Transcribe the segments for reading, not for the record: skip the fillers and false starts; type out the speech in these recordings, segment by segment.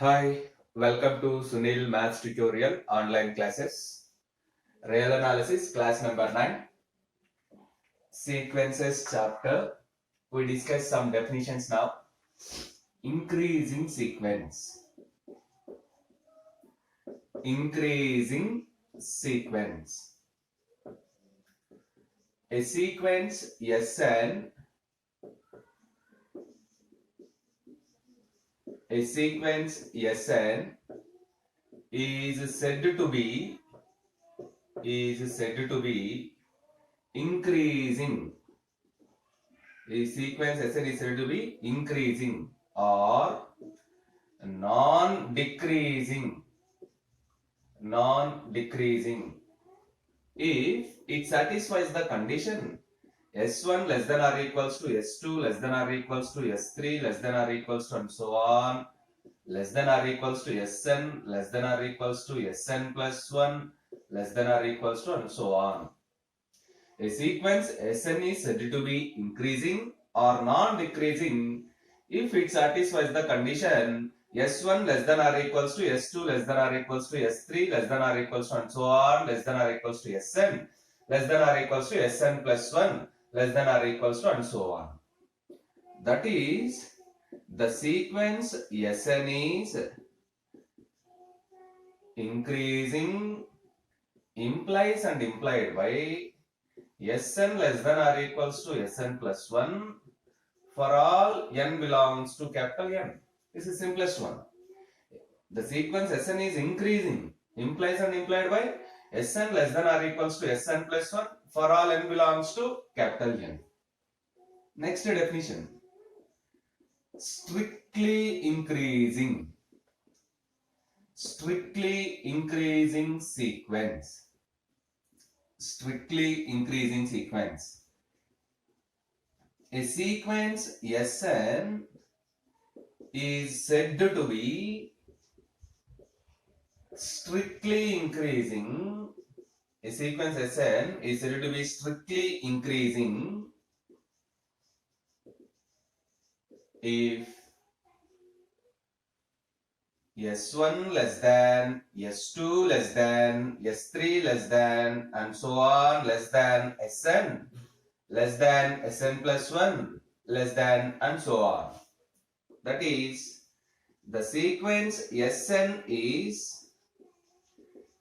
Hi, welcome to Sunil Maths Tutorial online classes. Real analysis class number 9. Sequences chapter. We discuss some definitions now. Increasing sequence. Increasing sequence. A sequence Sn. A sequence Sn is said to be increasing. A sequence Sn is said to be increasing or non-decreasing if it satisfies the condition S1 less than or equals to S2 less than or equals to S3 less than or equals to and so on, less than or equals to Sn less than or equals to Sn plus 1 less than or equals to and so on. A sequence Sn is said to be increasing or non-decreasing if it satisfies the condition S1 less than or equals to S2 less than or equals to S3 less than or equals to and so on, less than or equals to Sn less than or equals to Sn plus 1 less than or equals to and so on. That is, the sequence Sn is increasing implies and implied by Sn less than or equals to Sn plus 1 for all n belongs to capital N. This is simplest one. The sequence Sn is increasing implies and implied by Sn less than or equals to Sn plus 1 for all n belongs to capital N. Next definition. Strictly increasing sequence. Strictly increasing sequence. A sequence Sn is said to be strictly increasing. A sequence Sn is said to be strictly increasing if S1 less than, S2 less than, S3 less than, and so on less than Sn plus 1 less than, and so on. That is, the sequence Sn is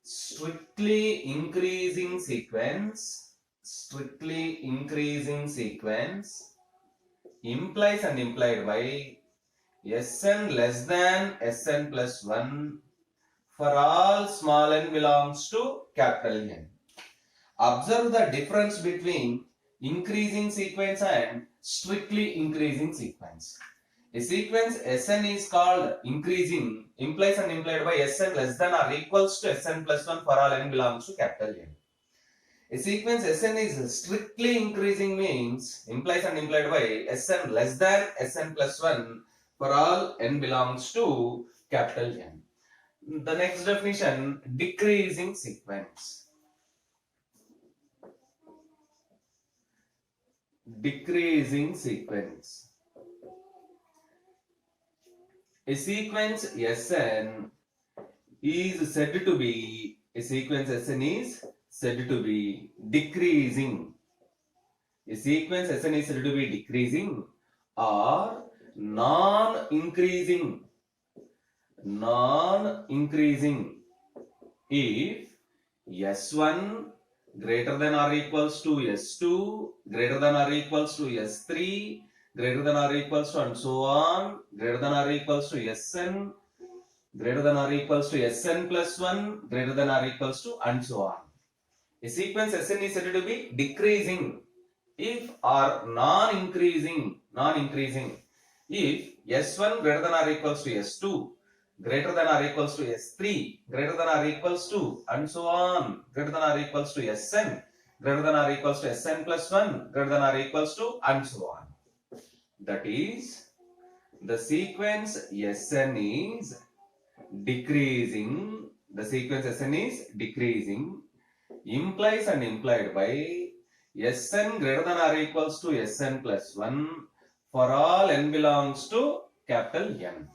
strictly increasing sequence implies and implied by Sn less than Sn plus 1 for all small n belongs to capital N. Observe the difference between increasing sequence and strictly increasing sequence. A sequence Sn is called increasing implies and implied by Sn less than or equals to Sn plus 1 for all n belongs to capital N. A sequence Sn is strictly increasing means implies and implied by Sn less than Sn plus 1 for all n belongs to capital N. The next definition, decreasing sequence. Decreasing sequence. A sequence Sn is said to be decreasing. A sequence Sn is said to be decreasing or non-increasing if S1 greater than or equals to S2 greater than or equals to S3 greater than or equals to and so on greater than or equals to Sn greater than or equals to Sn plus 1 greater than or equals to and so on. A sequence Sn is said to be decreasing if or non-increasing if S1 greater than or equals to S2 greater than or equals to S3 greater than or equals to and so on greater than or equals to Sn greater than or equals to Sn plus 1 greater than or equals to and so on. That is, the sequence Sn is decreasing, implies and implied by Sn greater than or equals to Sn plus 1 for all n belongs to capital N.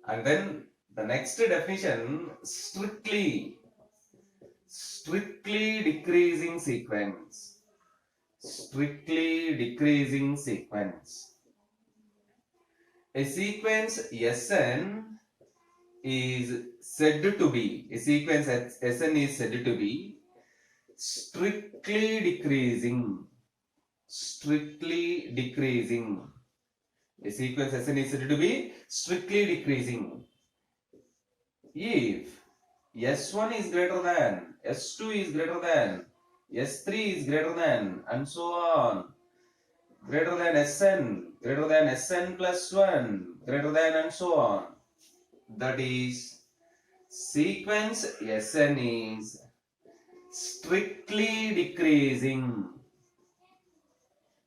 And then the next definition, strictly decreasing sequence. Strictly decreasing sequence. A sequence Sn is said to be, a sequence Sn is said to be strictly decreasing. Strictly decreasing. A sequence Sn is said to be strictly decreasing if S1 is greater than, S2 is greater than, S3 is greater than, and so on. Greater than Sn plus 1, greater than, and so on. That is, sequence Sn is strictly decreasing.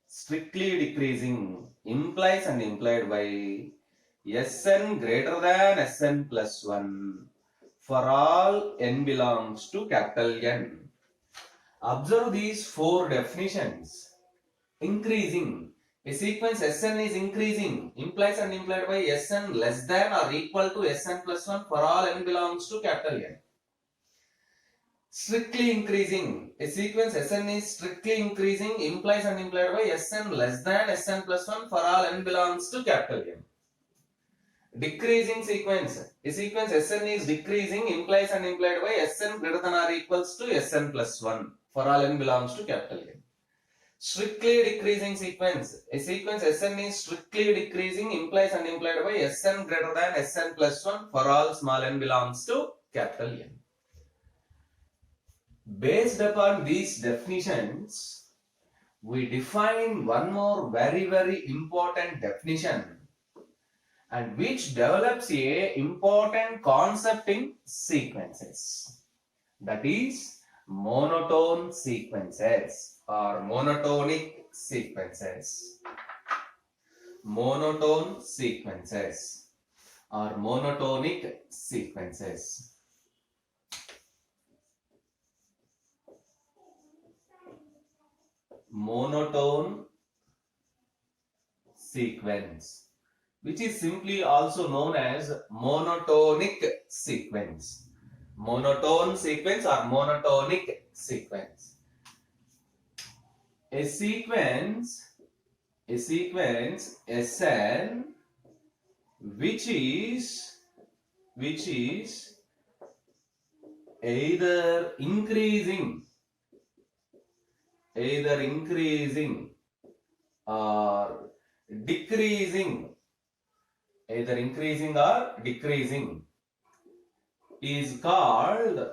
Strictly decreasing implies and implied by Sn greater than Sn plus 1 for all n belongs to capital N. Observe these four definitions. Increasing. A sequence Sn is increasing implies and implied by Sn less than or equal to Sn plus 1 for all n belongs to capital N. Strictly increasing. A sequence Sn is strictly increasing implies and implied by Sn less than Sn plus 1 for all n belongs to capital N. Decreasing sequence. A sequence Sn is decreasing implies and implied by Sn greater than or equals to Sn plus 1 for all n belongs to capital N. Strictly decreasing sequence. A sequence Sn is strictly decreasing implies and implied by Sn greater than Sn plus 1 for all small n belongs to capital N. Based upon these definitions, we define one more very important definition, and which develops a important concept in sequences. That is monotone sequences or monotonic sequences. Monotone sequences or monotonic sequences. Monotone sequence, which is simply also known as monotonic sequence. Monotone sequence or monotonic sequence. A sequence Sn which is either increasing or decreasing, either increasing or decreasing, is called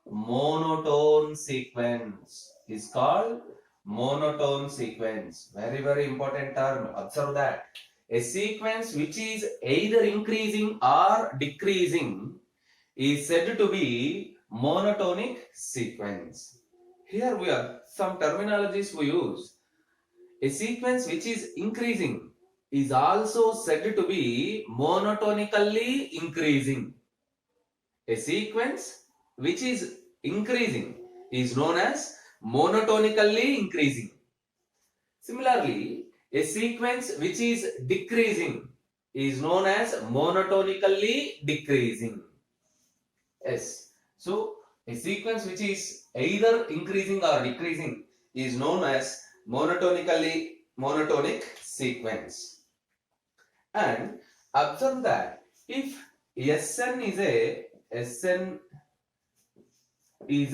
monotone sequence. Is called monotone sequence. Very important term. Observe that. A sequence which is either increasing or decreasing is said to be monotonic sequence. Here we have some terminologies we use. A sequence which is increasing is also said to be monotonically increasing. A sequence which is increasing is known as monotonically increasing. Similarly, a sequence which is decreasing is known as monotonically decreasing. Yes. So, a sequence which is either increasing or decreasing is known as monotonic sequence. And observe that if Sn is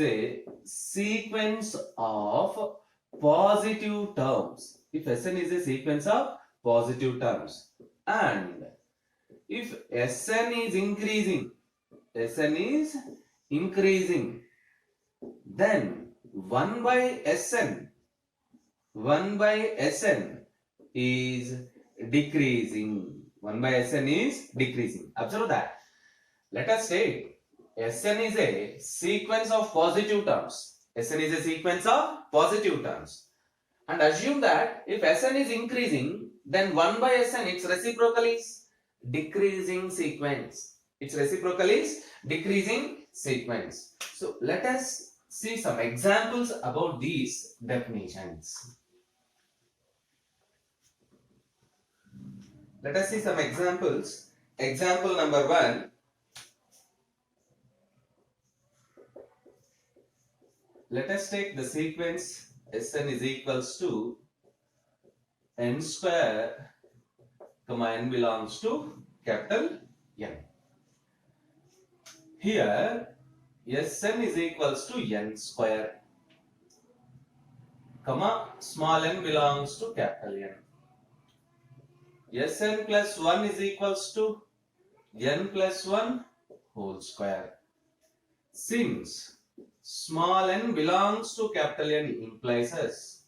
a sequence of positive terms, if Sn is a sequence of positive terms, and if Sn is increasing, then 1 by Sn is decreasing. 1 by Sn is decreasing. Observe that. Let us say Sn is a sequence of positive terms. Sn is a sequence of positive terms. And assume that if Sn is increasing, then 1 by Sn, its reciprocal is decreasing sequence. Its reciprocal is decreasing sequence. So let us see some examples about these definitions. Let us see some examples. example number 1. Let us take the sequence Sn is equals to n square, comma n belongs to capital N. Here Sn is equals to n square, comma small n belongs to capital N. Sn plus 1 is equals to n plus 1 whole square. Since small n belongs to capital N implies us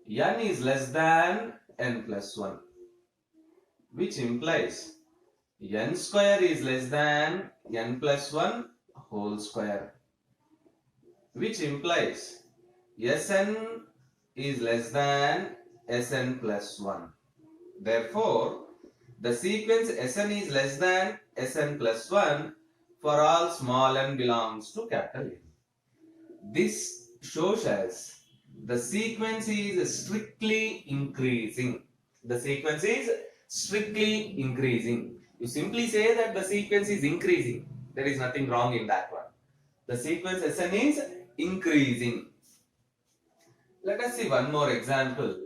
n is less than n plus 1, which implies n square is less than n plus 1 whole square, which implies Sn is less than Sn plus 1. Therefore, the sequence Sn is less than Sn plus 1 for all small n belongs to capital N. This shows us the sequence is strictly increasing. The sequence is strictly increasing. You simply say that the sequence is increasing. There is nothing wrong in that one. The sequence Sn is increasing. Let us see one more example.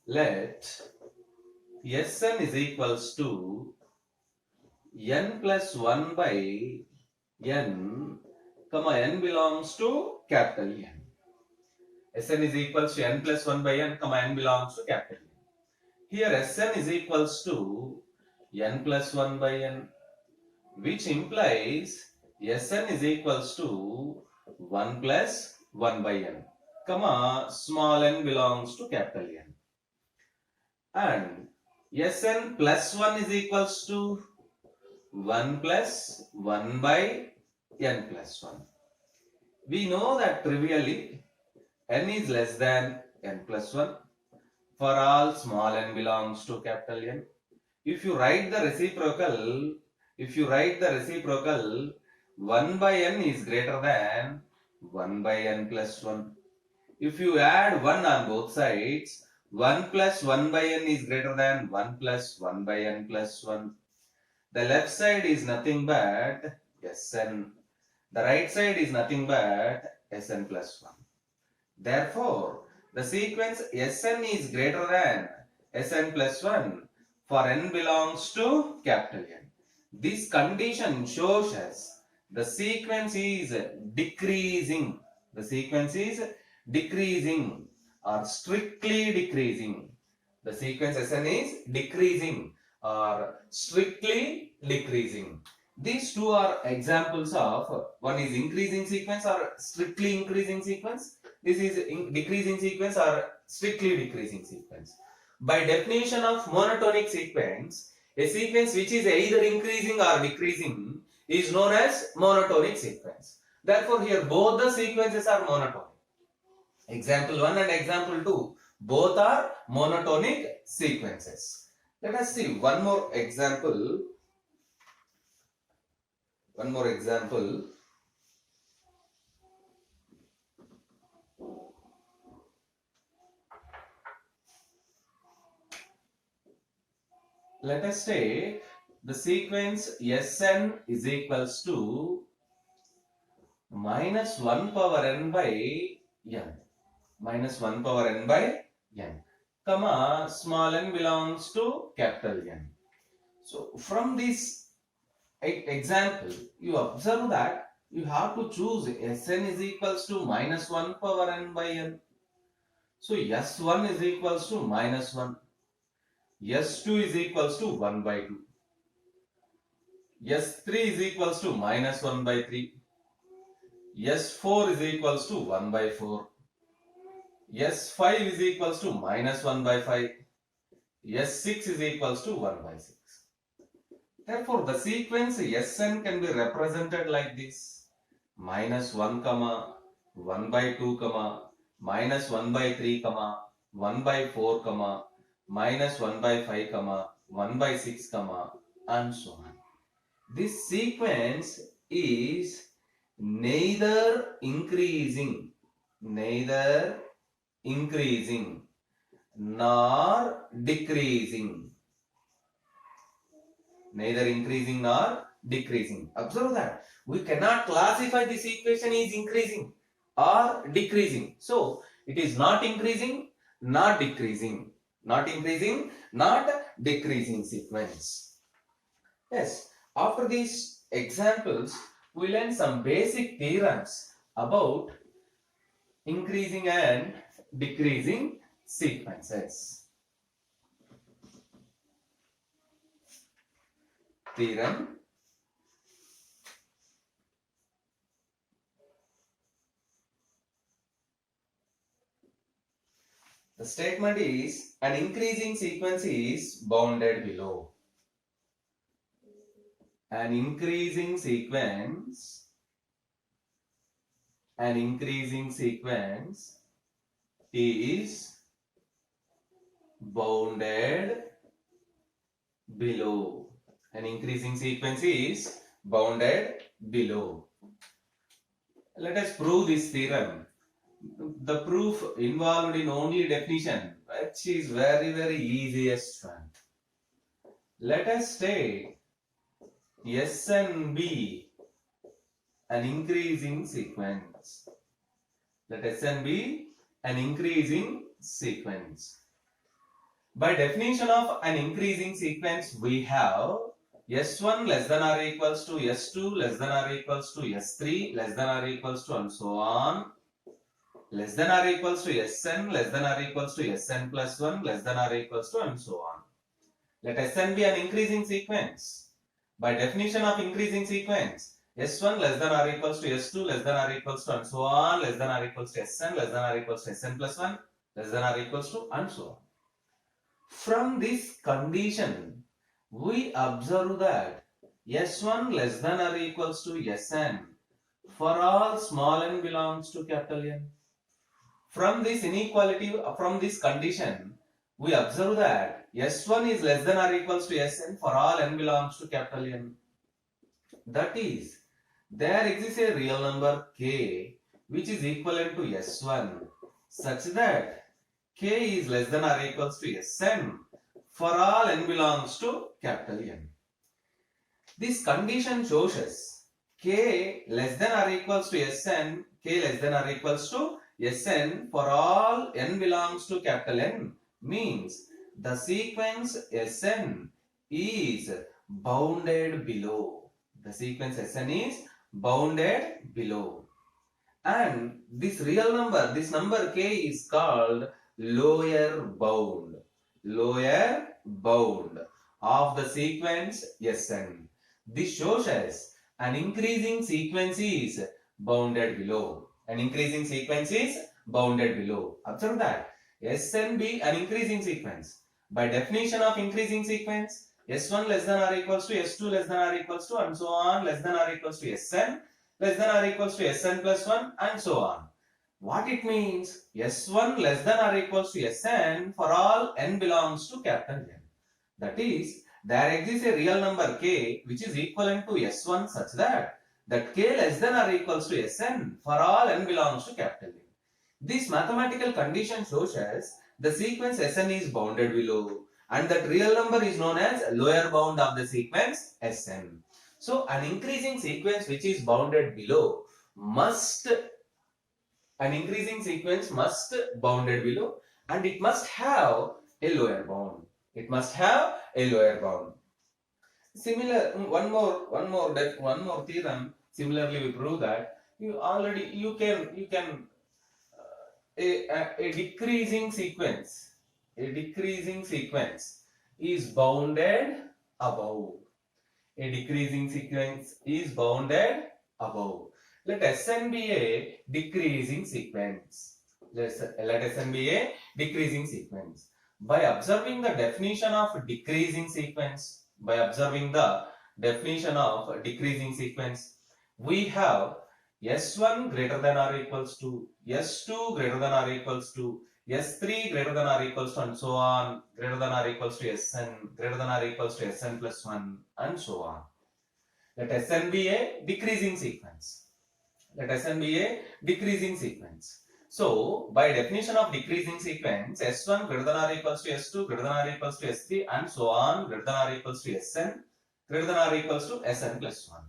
Let Sn is equals to n plus 1 by n, comma n belongs to capital N. Sn is equals to n plus 1 by n, comma n belongs to capital N. Here Sn is equals to n plus 1 by n, which implies Sn is equals to 1 plus 1 by n, comma small n belongs to capital N. And Sn plus 1 is equals to 1 plus 1 by n plus 1. We know that trivially n is less than n plus 1 for all small n belongs to capital N. If you write the reciprocal, 1 by n is greater than 1 by n plus 1. If you add 1 on both sides, 1 plus 1 by n is greater than 1 plus 1 by n plus 1. The left side is nothing but Sn. The right side is nothing but Sn plus 1. Therefore, the sequence Sn is greater than Sn plus 1 for n belongs to capital N. This condition shows us the sequence is decreasing. The sequence is decreasing or strictly decreasing. The sequence Sn is decreasing or strictly decreasing. These two are examples of, one is increasing sequence or strictly increasing sequence. This is decreasing sequence or strictly decreasing sequence. By definition of monotonic sequence, a sequence which is either increasing or decreasing is known as monotonic sequence. Therefore, here both the sequences are monotonic. Example 1 and example 2 both are monotonic sequences. Let us see one more example. Let us take the sequence Sn is equals to minus 1 power n by n. Minus 1 power n by n, comma small n belongs to capital N. So from this example, you observe that you have to choose Sn is equals to minus 1 power n by n. So S1 is equals to minus 1. S2 is equals to 1 by 2. S3 is equals to minus 1 by 3. S4 is equals to 1 by 4. S5 is equals to minus 1 by 5. S6 is equals to 1 by 6. Therefore, the sequence Sn can be represented like this. Minus 1, comma, 1 by 2, comma, minus 1 by 3, comma, 1 by 4, comma, minus 1 by 5, comma, 1 by 6, comma, and so on. This sequence is neither increasing nor decreasing. Neither increasing nor decreasing. Observe that. We cannot classify this equation is increasing or decreasing. So, it is not increasing, not decreasing. Not increasing, not decreasing sequence. Yes. After these examples, we learn some basic theorems about increasing and decreasing sequences. Theorem. The statement is an increasing sequence is bounded below. An increasing sequence is bounded below. An increasing sequence is bounded below. Let us prove this theorem. The proof involved in only definition, which is very easiest one. Let us take S and B an increasing sequence. Let S and B an increasing sequence. By definition of an increasing sequence, we have S1 less than or equals to S2 less than or equals to S3 less than or equals to and so on, less than or equals to Sn less than or equals to Sn plus 1 less than or equals to and so on. Let Sn be an increasing sequence. By definition of increasing sequence, S1 less than or equals to S2 less than or equals to and so on, less than or equals to Sn less than or equals to Sn plus 1 less than or equals to and so on. From this condition, we observe that S1 less than or equals to Sn for all small n belongs to capital N. From this inequality, from this condition, we observe that S1 is less than or equals to Sn for all n belongs to capital N. That is, there exists a real number k which is equivalent to S1 such that k is less than or equals to Sn for all n belongs to capital N. This condition shows us k less than or equals to Sn, k less than or equals to Sn for all n belongs to capital N means the sequence Sn is bounded below. The sequence Sn is bounded below. And this real number, this number k is called lower bound of the sequence Sn. This shows us an increasing sequence is bounded below. An increasing sequence is bounded below. Observe that. Sn be an increasing sequence. By definition of increasing sequence, S1 less than or equals to S2 less than or equals to and so on, less than or equals to Sn less than or equals to Sn plus 1 and so on. What it means? S1 less than or equals to Sn for all n belongs to capital N. That is, there exists a real number k which is equivalent to S1 such that k less than or equals to Sn for all n belongs to capital N. This mathematical condition shows us the sequence Sn is bounded below and that real number is known as lower bound of the sequence Sn. So, an increasing sequence which is bounded below must bounded below and it must have a lower bound. It must have a lower bound. Similar, one more theorem. Similarly, we prove that you can a decreasing sequence is bounded above. A decreasing sequence is bounded above. Let Sn be a decreasing sequence. Let Sn be a decreasing sequence. By observing the definition of decreasing sequence, we have S1 greater than or equals to, S2 greater than or equals to, S3 greater than or equals to and so on, greater than or equals to Sn, greater than or equals to Sn plus 1 and so on. Let Sn be a decreasing sequence. So, by definition of decreasing sequence, S1 greater than or equals to S2 greater than or equals to S3 and so on greater than or equals to Sn greater than or equals to Sn plus 1.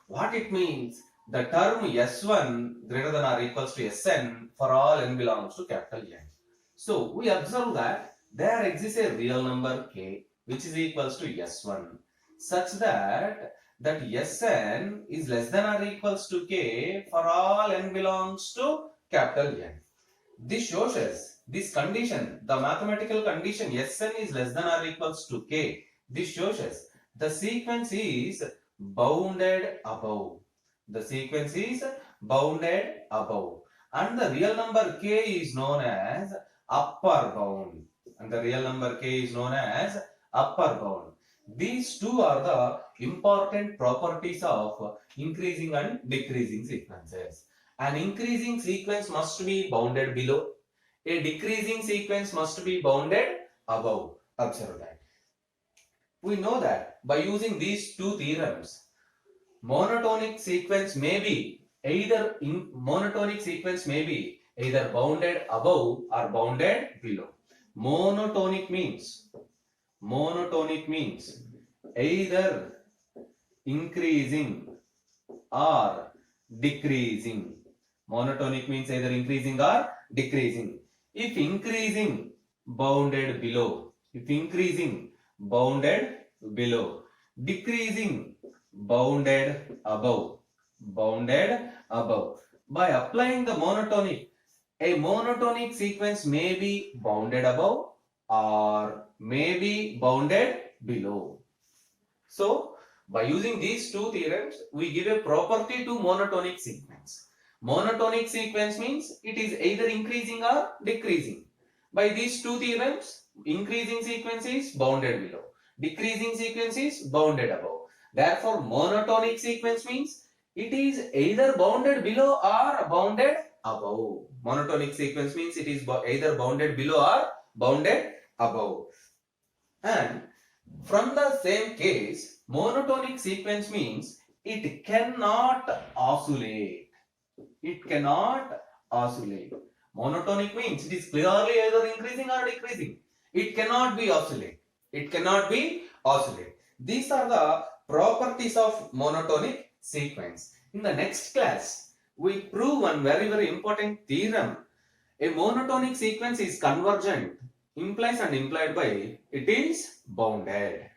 What it means? The term S1 greater than or equals to Sn for all n belongs to capital N. So, we observe that there exists a real number k which is equals to S1 such that Sn is less than or equals to k for all n belongs to capital N. This shows us this condition, the mathematical condition Sn is less than or equals to k. This shows us the sequence is bounded above. The sequence is bounded above. And the real number k is known as upper bound. And the real number k is known as upper bound. These two are the important properties of increasing and decreasing sequences. An increasing sequence must be bounded below. A decreasing sequence must be bounded above. Observe that. We know that by using these two theorems, monotonic sequence may be either bounded above or bounded below. Monotonic means either increasing or decreasing. Monotonic means either increasing or decreasing. If increasing, bounded below. If increasing, bounded below. Decreasing, bounded above. Bounded above. By applying the monotonic, a monotonic sequence may be bounded above or may be bounded below. So, by using these two theorems, we give a property to monotonic sequence. Monotonic sequence means it is either increasing or decreasing. By these two theorems, increasing sequence is bounded below. Decreasing sequence is bounded above. Therefore, monotonic sequence means it is either bounded below or bounded above. Monotonic sequence means it is either bounded below or bounded above. And from the same case, monotonic sequence means it cannot oscillate. It cannot oscillate. Monotonic means it is clearly either increasing or decreasing. It cannot be oscillate. It cannot be oscillate. These are the properties of monotonic sequence. In the next class, we prove one very important theorem. A monotonic sequence is convergent, implies and implied by it is bounded.